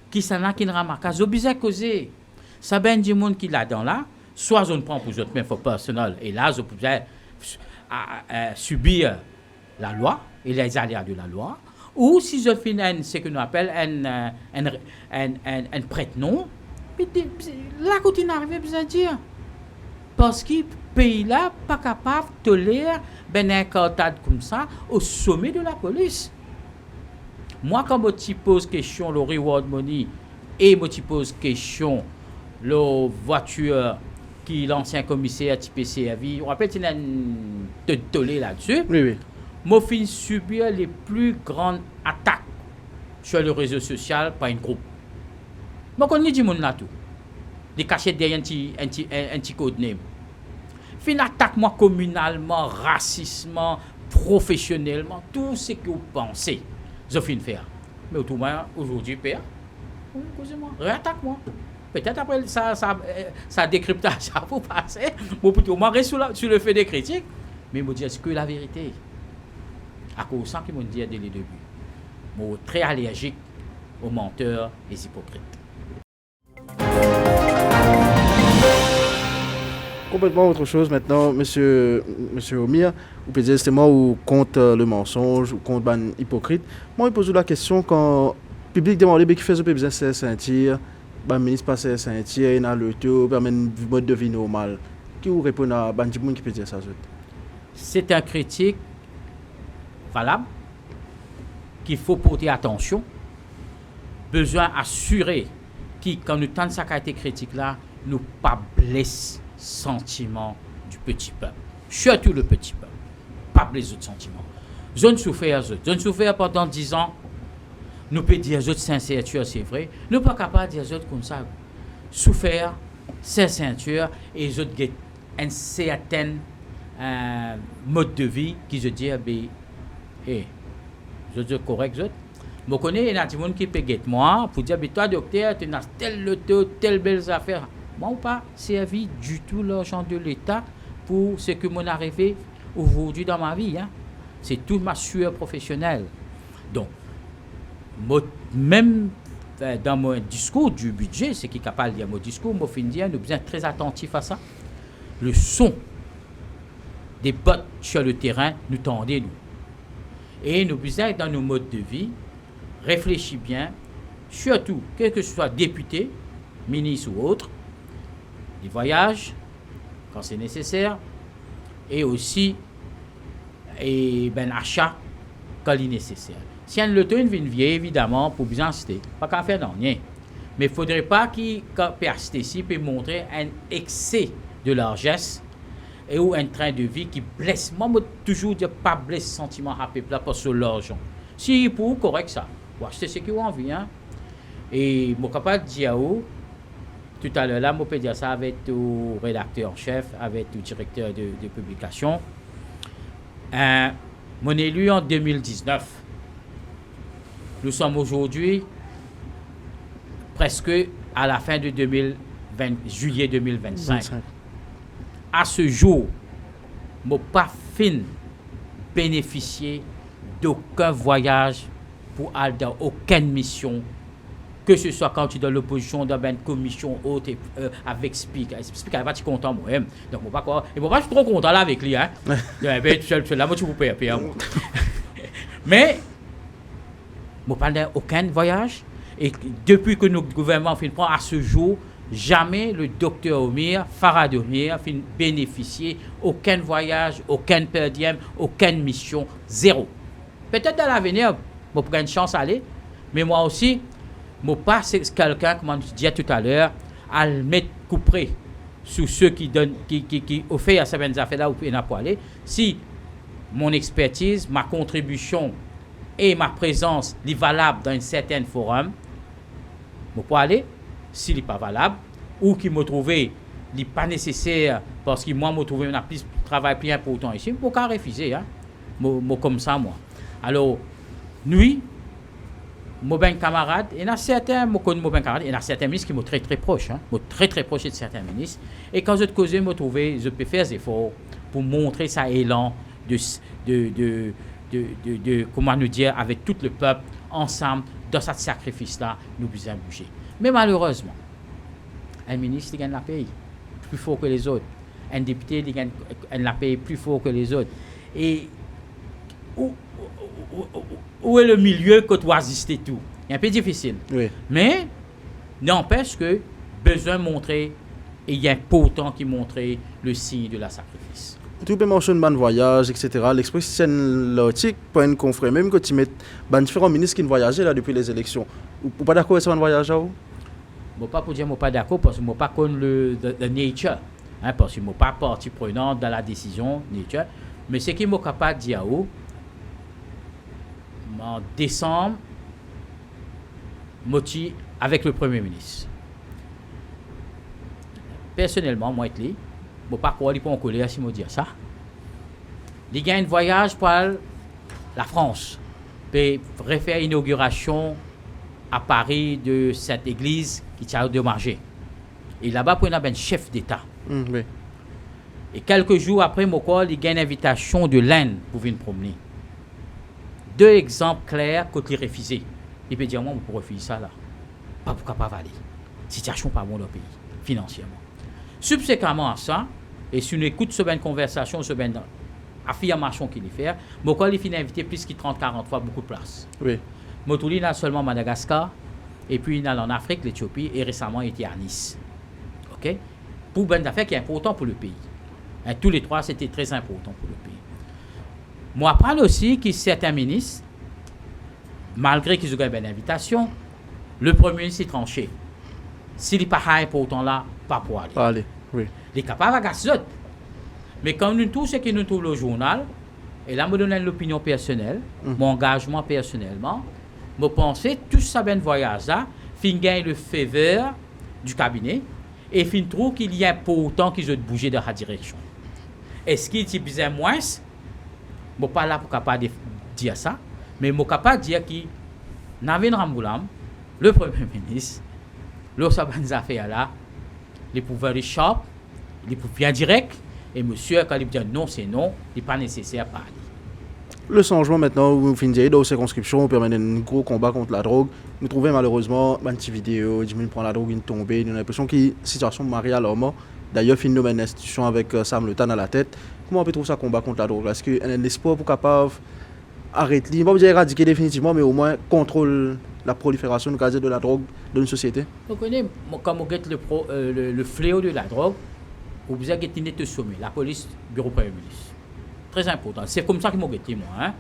Qui s'en a qui ne remarque. Zo bizarre causé. Ça ben du monde qui là-dedans là, soit on prend pour votre même personnel, et là, vous pouvez subir la loi et les aléas de la loi. Ou si je finis ce que nous appelons un prête-nom, là, quand il arrive, vous allez dire. Parce que le pays-là n'est pas capable de tolérer un cartade comme ça au sommet de la police. Moi, quand je pose question le reward money et je pose question la voiture qui l'ancien commissaire TPC a vu, on rappelle qu'il y a de tollé là-dessus. Oui, oui. Moi, je subir les plus grandes attaques sur le réseau social par un groupe. Je connais du monde là tout. Des cachettes derrière un petit codename. Fin attaque moi communalement, racistement, professionnellement, tout ce que vous pensez, je finis faire. Mais autrement, aujourd'hui, père, excusez-moi, réattaque-moi. Peut-être après ça décryptage, ça pour passer. Moi, plutôt, moi, reste sur le fait des critiques. Mais je me dis, est-ce que la vérité? À cause de ça qu'ils m'ont dit dès le début. Je suis très allergique aux menteurs et aux hypocrites. Complètement autre chose maintenant, monsieur Aumeer. Vous pouvez dire justement ou contre le mensonge ou contre ban hypocrite. Moi, je pose la question quand le public demande qui fait ce besoin de sentir, le ministre passe à sentir, il a le tout, permet un mode de vie normal. Qui vous répond à ban qui peut dire ça? C'est un critique valable, qu'il faut porter attention, besoin assurer que quand nous tentons ça été critique là, nous pas blesse sentiment du petit peuple, surtout le petit peuple, pas les autres sentiments. Zone souffert pendant 10 ans, nous pouvons dire autres sincérité, c'est vrai, nous pas capable de dire autres comme ça, souffert, c'est ceinture et les autres un certain mode de vie qui se dit je dis correct je connais un petit monde qui peut guetter moi pour dire toi docteur tu as tel loto telle belles affaires moi ou pas servi du tout l'argent de l'État pour ce que m'en arrivé aujourd'hui dans ma vie hein. C'est tout ma sueur professionnelle donc même dans mon discours du budget c'est qui est capable de dire mon discours moi fin dire nous sommes très attentifs à ça le son des bottes sur le terrain nous tendez nous et nous besoin dans nos modes de vie réfléchis bien surtout quel que soit député ministre ou autre les voyages quand c'est nécessaire et aussi achat quand il est nécessaire si un loto une vieille évidemment pour bien citer pas qu'à faire rien mais il ne faudrait pas qu'il persiste ici peut montrer un excès de largesse et ou un train de vie qui blesse. Moi, je toujours dire pas blesse sentiment à peuple parce que l'argent. Si pour correct ça, c'est ce qu'ils ont envie. Hein? Et je suis capable de dire tout à l'heure, là, je peux dire ça avec le rédacteur en chef, avec le directeur de publication. Mon élu en 2019. Nous sommes aujourd'hui presque à la fin de juillet 2025. 25. À ce jour, je n'ai pas bénéficié d'aucun voyage pour aller dans aucune mission, que ce soit quand tu es dans l'opposition, dans une commission haute avec Speaker. Speaker n'est pas content moi-même. Donc, je ne suis pas trop content là avec lui. Hein. Là, moi, tu vous payes. Mais, je n'ai pas aucun voyage. Et depuis que notre gouvernement fait prendre à ce jour, jamais le docteur Aumeer, Farhad Aumeer, fait bénéficier aucun voyage, aucun per diem, aucune mission, zéro. Peut-être dans l'avenir, je prends une chance d'aller, mais moi aussi, je ne pas quelqu'un, comme je disais tout à l'heure, à le mettre coupé sur ceux qui offrent à certaines affaires là où il n'a pas aller. Si mon expertise, ma contribution et ma présence est valable dans un certain forum, je peux aller. S'il n'est pas valable, ou qu'il me trouve, il n'est pas nécessaire, parce que moi, je me trouve un travail plus important ici, je ne peux pas refuser. Hein? Comme ça, moi. Alors, lui, mon ben camarade, il y a certains, il y a certains ministres qui sont très très proches, hein? Très très proches de certains ministres. Et quand je te cause, je peux faire des efforts pour montrer ça élan de comment nous dire, avec tout le peuple, ensemble, dans ce sacrifice-là, nous devons bouger. Mais malheureusement, un ministre il gagne la paye plus fort que les autres. Un député il gagne la paye plus fort que les autres. Et où est le milieu que tu as assisté tout? C'est un peu difficile. Oui. Mais n'empêche que besoin de montrer, et il y a un pourtant qui montre le signe de la sacrifice. Tu peux mentionner un voyage, etc. L'expression l'article, pour un confrère, même que tu mets différents ministres qui ont voyagé là, depuis les élections. Vous n'êtes pas d'accord avec ce voyage là? Je ne peux pas dire que je ne suis pas d'accord parce que je ne pas connais le nature. Hein, parce que je ne suis pas partie prenante dans la décision nature. Mais ce qui est capable de dire, en décembre, je avec le Premier ministre. Personnellement, moi, je ne sais pas quoi il peut en coller si je dire ça. Il y a un voyage pour la France. Puis refaire l'inauguration à Paris de cette église qui a démarré. Et là-bas, il y a un chef d'État. Oui. Et quelques jours après, il y a une invitation de l'Inde pour venir promener. Deux exemples clairs que tu refusé. Il peut dire, moi, je peux refuser ça là. Pas pour capable aller. Situation pas bon dans le pays, financièrement. Subséquemment à ça, et si on écoute cette conversation, cette affirmation qu'il fait, il finit invité plus de 30-40 fois beaucoup de places. Oui. Motouli n'a seulement Madagascar, et puis il a en Afrique, l'Éthiopie, et récemment il était à Nice. OK? Pour une affaire qui est important pour le pays. Et tous les trois, c'était très important pour le pays. Moi, apprends aussi que certains ministres, malgré qu'ils ont eu une invitation, le Premier ministre est tranché. S'il n'est pas high pour autant là, pas pour aller. Allez, oui. Il est capable de gagner. Mais quand nous trouvons ce que nous trouvons le journal, et là, je donne l'opinion personnelle, mon engagement personnellement, je pense que tout ça, ben voyage là, fin gagne le faveur du cabinet, et fin trouve qu'il y a pour autant qu'ils ont bougé dans la direction. Est-ce qu'il y a besoin moins? Je ne suis pas là pour capable de dire ça, mais je suis capable de dire que Navin Ramgoolam, le Premier ministre, lorsqu'il y a des affaires là, les pouvoirs sharp, les pouvoirs directs, et monsieur, quand il dit non, c'est non, il n'est pas nécessaire de parler. Le changement maintenant, vous finissez dans la circonscription, permet un gros combat contre la drogue. Nous trouvons malheureusement une petite vidéo, il prend la drogue, il tombe, il a l'impression qu'il y a une situation mariée à l'homme. D'ailleurs, il y a une institution avec Sam Le Tan à la tête. Comment on peut trouver ça combat contre la drogue? Est-ce qu'il y a un espoir pour capable arrêter, pas dire éradiquer définitivement, mais au moins contrôler la prolifération de la drogue dans une société? Vous connaissez, quand on regarde le fléau de la drogue, vous avez gagné au sommet, la police, bureau Premier ministre. Très important. C'est comme ça que je gagné, moi. Hein?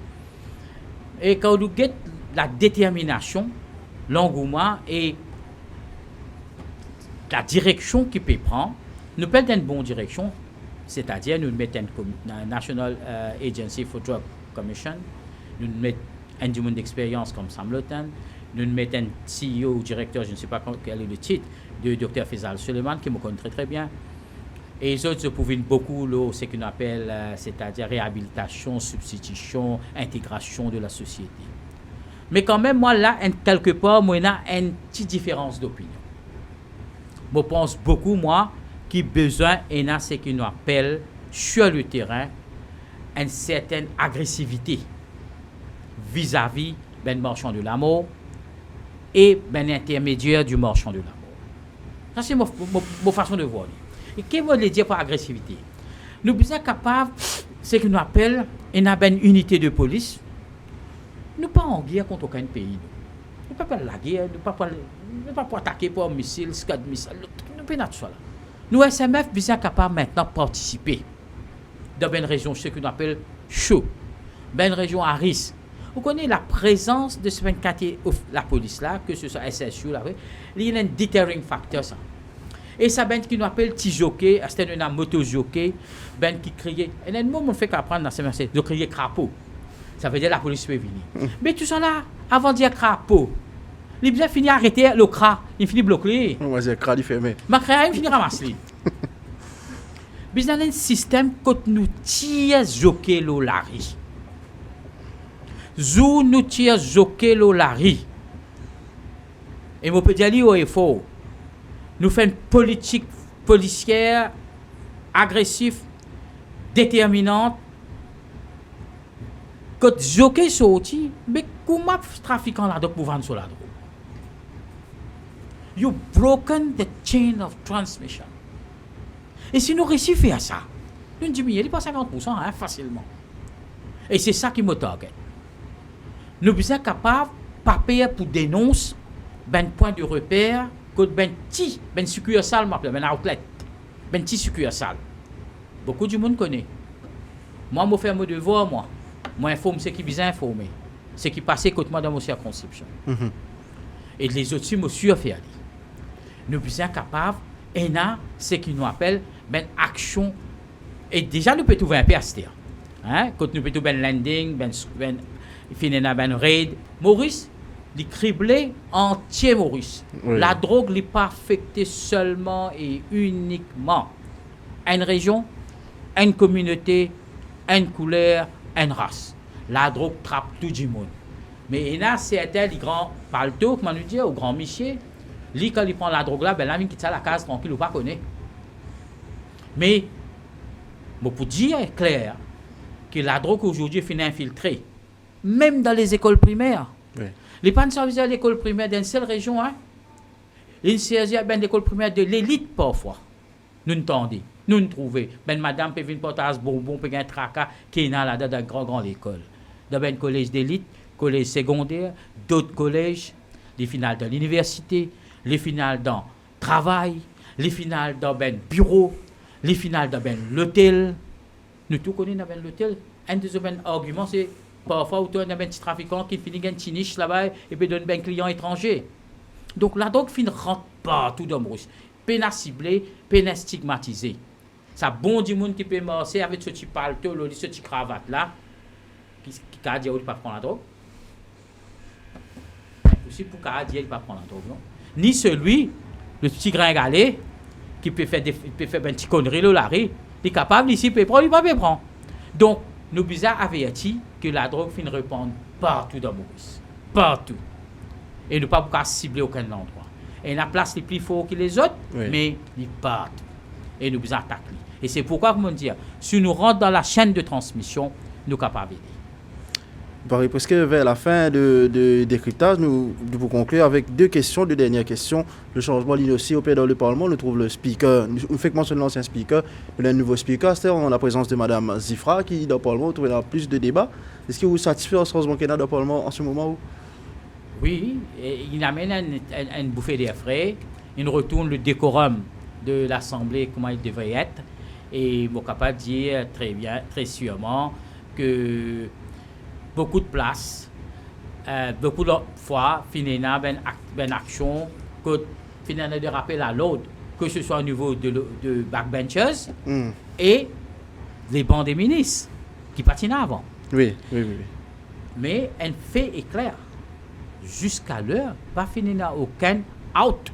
Et quand vous regardez la détermination, l'engouement et la direction qu'il peut prendre, nous prenons une bonne direction, c'est-à-dire nous mettons une National Agency for Drug Commission, nous mettons un du monde d'expérience comme Sam Le Tan, nous mettons un CEO, directeur, je ne sais pas quel est le titre, de Dr Faisal Suleiman, qui me connaît très très bien. Et les autres se prouvent beaucoup ce qu'on appelle, c'est-à-dire réhabilitation, substitution, intégration de la société. Mais quand même, moi, là, quelque part, moi, il y a une petite différence d'opinion. Je pense beaucoup, moi, qu'il y a besoin de ce qu'on appelle, sur le terrain, une certaine agressivité vis-à-vis du marchand de l'amour et de l'intermédiaire du marchand de l'amour. Ça, c'est ma façon de voir. Et qu'est-ce que veut dire par agressivité? Nous sommes capables, ce qu'on appelle une unité de police. Nous ne sommes pas en guerre contre aucun pays. Nous ne sommes pas la guerre, nous ne sommes pas attaquer par missiles, scad missiles. Nous ne sommes pas ça. Nous, SMF, nous sommes capables maintenant de participer dans une région, ce qu'on appelle chaud, une région à risque. Vous connaissez la présence de ce 24 la police là, que ce soit SSU, là, il y a un deterring factor. Ça. Et ça, ben qui nous appelle petit jockey, c'était un moto jockey, ben qui criait. Et un mot, on fait qu'apprendre dans ces messages, de crier crapaud. Ça veut dire la police peut venir. Mais tout ça là, avant de dire crapaud, il bien fini arrêter le cra, il finit bloqué. On va dire cra, il fermé. Ma cra, il finit ramasser. Mais dans un système quand nous tire jockey l'olari. Zou nous tire jockey l'olari. Et on peut dire qu'il faut. Nous faisons une politique policière agressive, déterminante. Quand jockey sorti, mais comment trafiquant la drogue pour vendre sur la drogue? You've broken the chain of transmission. Et si nous réussissons à faire ça, nous diminuons, il pas 50% hein, facilement. Et c'est ça qui me target. Nous sommes capables de papier pour dénoncer ben point de repère, que ben petit, ben succursale, ben outlet, ben petit succursale. Beaucoup du monde connaît. Moi, je fais mon devoir, moi. Moi, informe ce qui est bien informé. Ce qui passait contre moi dans mon circonscription. Et les autres, je me suis fait. Nous sommes capables, et là, ce qui nous appelle ben action. Et déjà, nous pouvons trouver un PST. Hein? Quand nous pouvons trouver un landing, ben raid. Maurice, il criblé entier Maurice. Oui. La drogue n'est pas affectée seulement et uniquement à une région, à une communauté, à une couleur, à une race. La drogue trappe tout le monde. Mais il y a certains grands paltos, comment nous dire, aux grands michiers, quand il prend la drogue là, ben là, il quitte la case tranquille ou pas connaît. Mais, je peux dire clair que la drogue aujourd'hui finit infiltrée, même dans les écoles primaires. Oui. Les pannes services à l'école primaire d'une seule région, hein? Une série ben l'école primaire de l'élite parfois. Nous entendons, nous trouvons. Ben madame peut venir porter un bonbon, peut un tracas qui est là dans une grande école. Dans un collège d'élite, collège secondaire, d'autres collèges, les finales dans l'université, les finales dans le travail, les finales dans ben bureau, les finales dans ben l'hôtel. Nous tout connaissons dans ben l'hôtel. un des arguments, c'est parfois où tu as un petit trafiquant qui finit un petit niche là-bas et puis donne un client étranger. Donc la drogue ne rentre pas tout dans le rouge. Peine à cibler, peine à stigmatiser. Ça bon du monde qui peut marcher avec ce petit paletot, ce petit cravate là, qui a dit qu'il ne peut pas prendre la drogue. Aussi pour qu'il ne peut pas prendre la drogue, non? Ni celui, le petit gringalet, qui peut faire un petit connerie, le larry, il est capable ici, il peut prendre, il ne peut pas prendre. Donc, nous Bizin avertis que la drogue finit de répandre partout dans Maurice. Partout. Et ne pas pouvoir cibler aucun endroit. Et la place est plus forte que les autres, oui. Mais il partout. Et nous Bizin attaquons. Et c'est pourquoi, comme on dit, si nous rentrons dans la chaîne de transmission, nous sommes capables d'aider. Pareil, presque vers la fin de décryptage, nous pouvons conclure avec deux dernières questions. Le changement d'initiative opéré dans le Parlement, nous trouve le speaker, nous fait mention de l'ancien speaker, le nouveau speaker, c'est en la présence de Mme Zifra, qui dans le Parlement trouvera plus de débats. Est-ce que vous satisfait au changement qu'il y a dans le Parlement en ce moment? Oui, il amène une bouffée d'air frais, il retourne le décorum de l'Assemblée, comment il devrait être, et je suis capable de dire très bien, très sûrement, que beaucoup de places, beaucoup de fois, finalement, une action que finalement de rappel à l'autre, que ce soit au niveau de backbenchers et les bancs des ministres qui patinaient avant. Oui. Mais un fait est clair. Jusqu'à l'heure, pas finalement aucun out.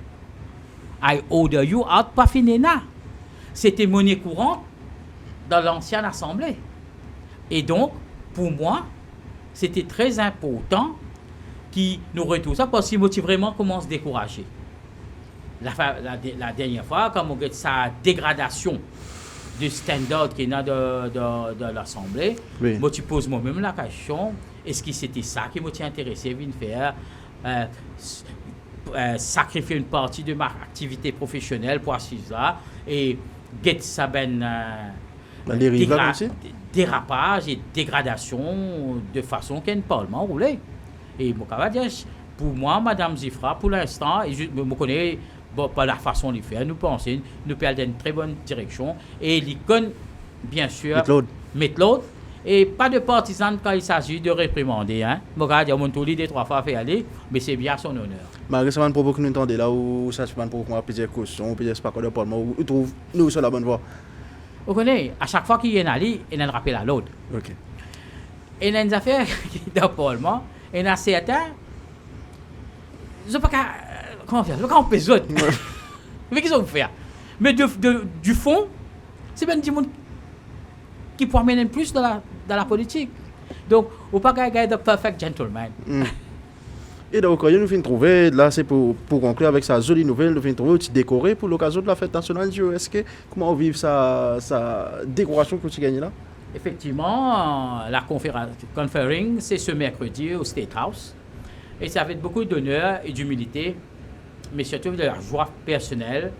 I order you out, pas finalement. C'était monnaie courante dans l'ancienne Assemblée. Et donc, pour moi, c'était très important qu'ils nous retournent ça parce qu'ils vraiment commencent à se décourager. La dernière fois, quand on a sa dégradation du standard qui est dans l'Assemblée, oui. Moi, tu poses moi-même la question, est-ce que c'était ça qui m'a intéressé à faire sacrifier une partie de ma activité professionnelle pour assurer ça et get ça dérapage et dégradation de façon qu'un Parlement roulait. Et pour moi, Mme Zifra, pour l'instant, et je me connais pas la façon de le faire, nous pensons, nous perdons dans une très bonne direction. Et l'icône, bien sûr, mettre et pas de partisans quand il s'agit de réprimander. Je regarde, il y a mon tour des 3 fois fait aller, mais c'est bien son honneur. Malgré ça, propos que nous entendons là, où ça se passe pour plusieurs questions, plusieurs parcours de Parlement, où nous trouvons nous sur la bonne voie. Vous connaissez, à chaque fois qu'il y a un allié, il y a un rappel à l'autre. Okay. Et il y a des affaires dans le Parlement, et il y a certains. Je ne sais pas comment faire, je ne sais pas comment on peut autres. Mais qu'est-ce qu'on peut faire? Mais du fond, c'est bien du monde qui peut amener plus dans la politique. Donc, on ne peut pas gagner de perfect gentleman. Et donc, nous finissons trouver, là c'est pour conclure avec sa jolie nouvelle, nous finissons trouver aussi décoré pour l'occasion de la fête nationale du Est-ce que, comment on vit sa décoration que tu gagnes là? Effectivement, la conferring, c'est ce mercredi au State House. Et c'est avec beaucoup d'honneur et d'humilité, mais surtout de la joie personnelle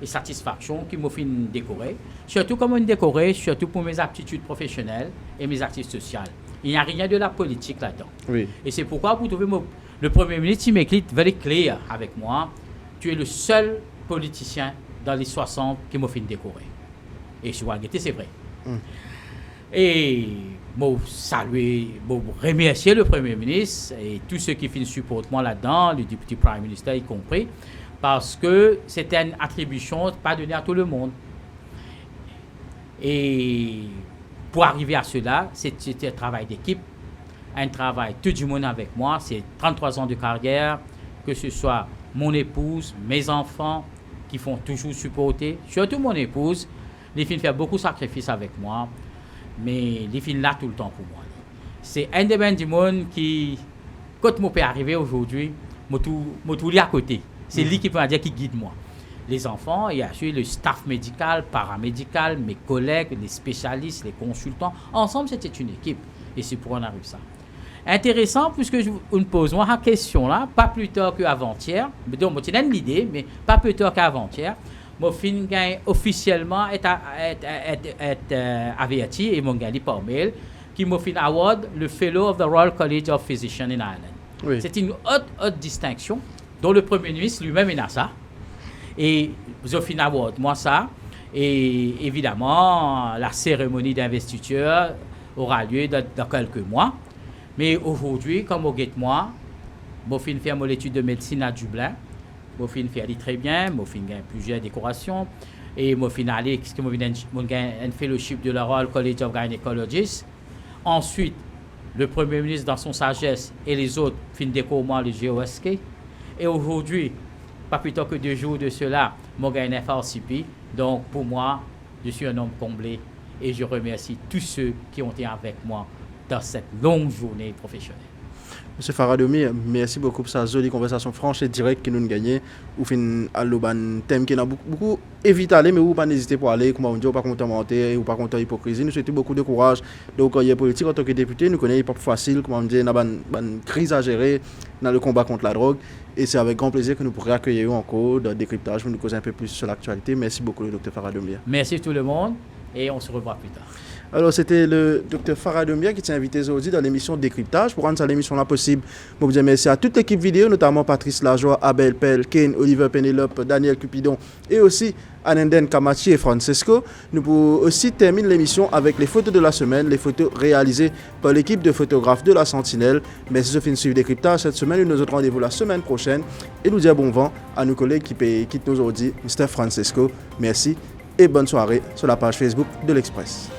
et satisfaction qui m'ont fait décorer. Surtout comme on décoré, surtout pour mes aptitudes professionnelles et mes activités sociales. Il n'y a rien de la politique là-dedans. Oui. Et c'est pourquoi vous trouvez le Premier ministre, il m'écrit very clear avec moi. Tu es le seul politicien dans les 60 qui m'a fait décorer. Et je vois c'est vrai. Et je saluer, remercier le Premier ministre et tous ceux qui supportent moi là-dedans, le député Prime Minister y compris, parce que c'était une attribution pas donnée à tout le monde. Et pour arriver à cela, c'était un travail d'équipe, un travail tout du monde avec moi. C'est 33 ans de carrière, que ce soit mon épouse, mes enfants, qui font toujours supporter, surtout mon épouse. Les filles font beaucoup de sacrifices avec moi, mais les filles là tout le temps pour moi. C'est un des ben du monde qui, quand mon père est arrivé aujourd'hui, m'a tout à côté. C'est lui qui peut dire qui guide moi. Les enfants, il y a le staff médical, paramédical, mes collègues, les spécialistes, les consultants. Ensemble, c'était une équipe. Et c'est pour en arriver ça. Intéressant, puisque je vous pose moi la question là, pas plus tard qu'avant-hier. Donc, j'ai une idée, mais pas plus tard qu'avant-hier. Mon fin officiellement est averti et mon gars par mail qui m'a fait award le Fellow of the Royal College of Physicians in Ireland. Oui. C'est une haute distinction dont le Premier ministre lui-même est à ça. Et j'ai fait award moi ça. Et évidemment, la cérémonie d'investiture aura lieu dans quelques mois. Mais aujourd'hui, comme au guette moi, je vais faire mon étude de médecine à Dublin. Je vais faire très bien, je vais faire plusieurs décorations. Et je vais aller un fellowship de la Royal College of Gynecologists. Ensuite, le Premier ministre, dans son sagesse, et les autres, fin décorement le GOSK. Et aujourd'hui, pas plus tard que 2 jours de cela, je gagne un FRCP. Donc, pour moi, je suis un homme comblé. Et je remercie tous ceux qui ont été avec moi dans cette longue journée professionnelle. Monsieur Farhad Aumeer, merci beaucoup pour sa jolie conversation franche et directe que nous avons gagnée. Ou fin à l'oban thème qui a beaucoup évité d'aller, mais vous pas n'hésiter pour aller, comme on dit, ou pas commenter, ou pas contre hypocrisie. Nous souhaitons beaucoup de courage dans le carrière politique en tant que député. Nous connaissons pas facile, comme on dit, nous avons une crise à gérer dans le combat contre la drogue. Et c'est avec grand plaisir que nous pourrons accueillir encore dans Décryptage pour nous causer un peu plus sur l'actualité. Merci beaucoup, le Dr Farhad Aumeer. Merci tout le monde et on se revoit plus tard. Alors, c'était le Dr Farhad Aumeer qui t'a invité aujourd'hui dans l'émission Décryptage. Pour rendre cette émission-là possible, je vous dis merci à toute l'équipe vidéo, notamment Patrice Lajoie, Abel Pell, Kane, Oliver Pénélope, Daniel Cupidon et aussi Anenden Kamachi et Francesco. Nous pouvons aussi terminer l'émission avec les photos de la semaine, les photos réalisées par l'équipe de photographes de la Sentinelle. Merci de suivre Décryptage cette semaine. Nous autres rendez-vous la semaine prochaine. Et nous dire bon vent à nos collègues qui quittent nous aujourd'hui, Mr Francesco. Merci et bonne soirée sur la page Facebook de l'Express.